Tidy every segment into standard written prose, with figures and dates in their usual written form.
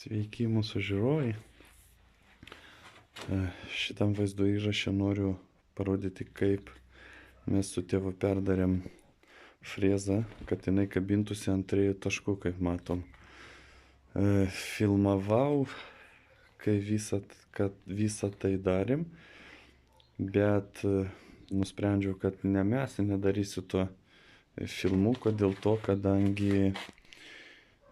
Sveiki mūsų žiūrovai. Šitam vaizdo įraše noriu parodyti, kaip mes su tėvu perdarėm frezą, kad jinai kabintųsi ant 3 taškų, kaip matom. Filmavau, kai visą tai darėm, bet nusprendžiau, kad nedarysiu to filmuko dėl to, kadangi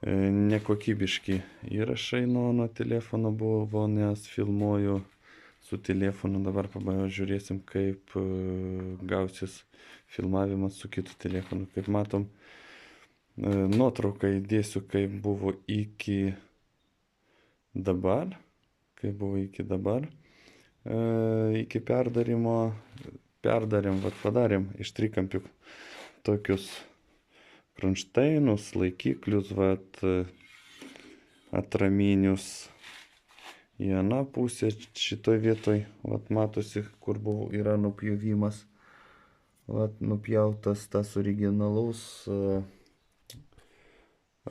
nekokybiški įrašai nuo telefono buvo, nes filmuoju su telefonu. Dabar žiūrėsim, kaip gausis filmavimas su kitu telefonu. Kaip matom, nuotrauką įdėsiu, kaip buvo iki dabar. Iki perdarimo. Padarėm iš trikampių tokius kronšteinus, laikiklius, atraminius į aną pusę. Šitoj vietoj, matosi, kur yra nupjovimas. Nupjautas tas originalus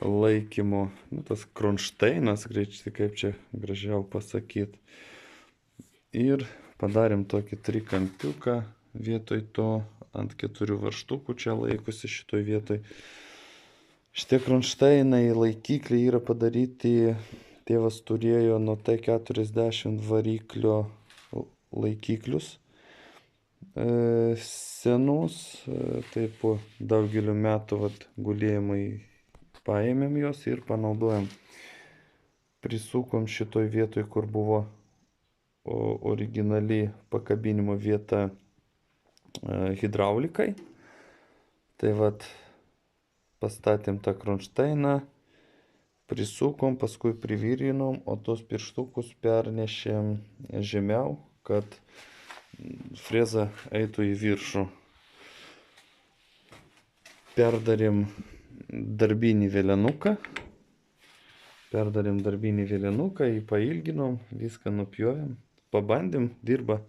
laikymo, tas kronšteinas, kaip čia gražiau pasakyti. Ir padarėm tokį trikampiuką vietoj to, ant 4 varžtukų čia laikosi šitoj vietoj. Šitie kronšteinai, laikikliai yra padaryti, tėvas turėjo nuo T40 variklio laikiklius senus, tai po daugelio metų gulėjimai paėmėm jos ir panaudojom. Prisukom šitoj vietoj, kur buvo originali pakabinimo vieta hidraulikai. Tai pastatėm tą kronšteiną, prisukom, paskui privirinom, o tos pirštukus pernešėm žemiau, kad freza eitų į viršų. Perdarėm darbinį vėlenuką, jį pailginom, viską nupjovėm, pabandėm, dirba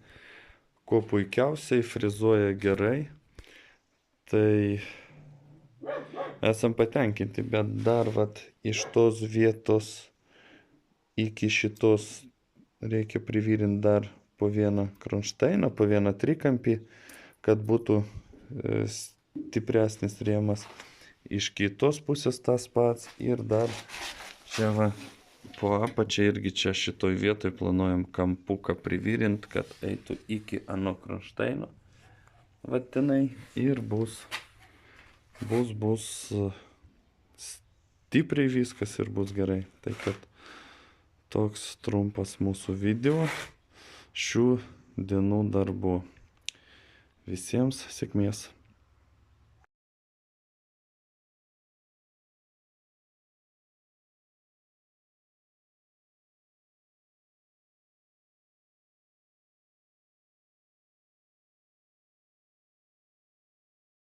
kuo puikiausiai, frezuoja gerai. Tai esam patenkinti, bet dar iš tos vietos iki šitos reikia privirinti dar po vieną kronšteiną, po vieną trikampį, kad būtų stipresnis rėmas. Iš kitos pusės tas pats ir dar čia po apačią irgi čia šitoj vietoj planuojam kampuką privirint, kad eitų iki ano kronšteino. Tenai ir bus stipriai viskas ir bus gerai. Tai kad toks trumpas mūsų video šių dienų darbų. Visiems sėkmės.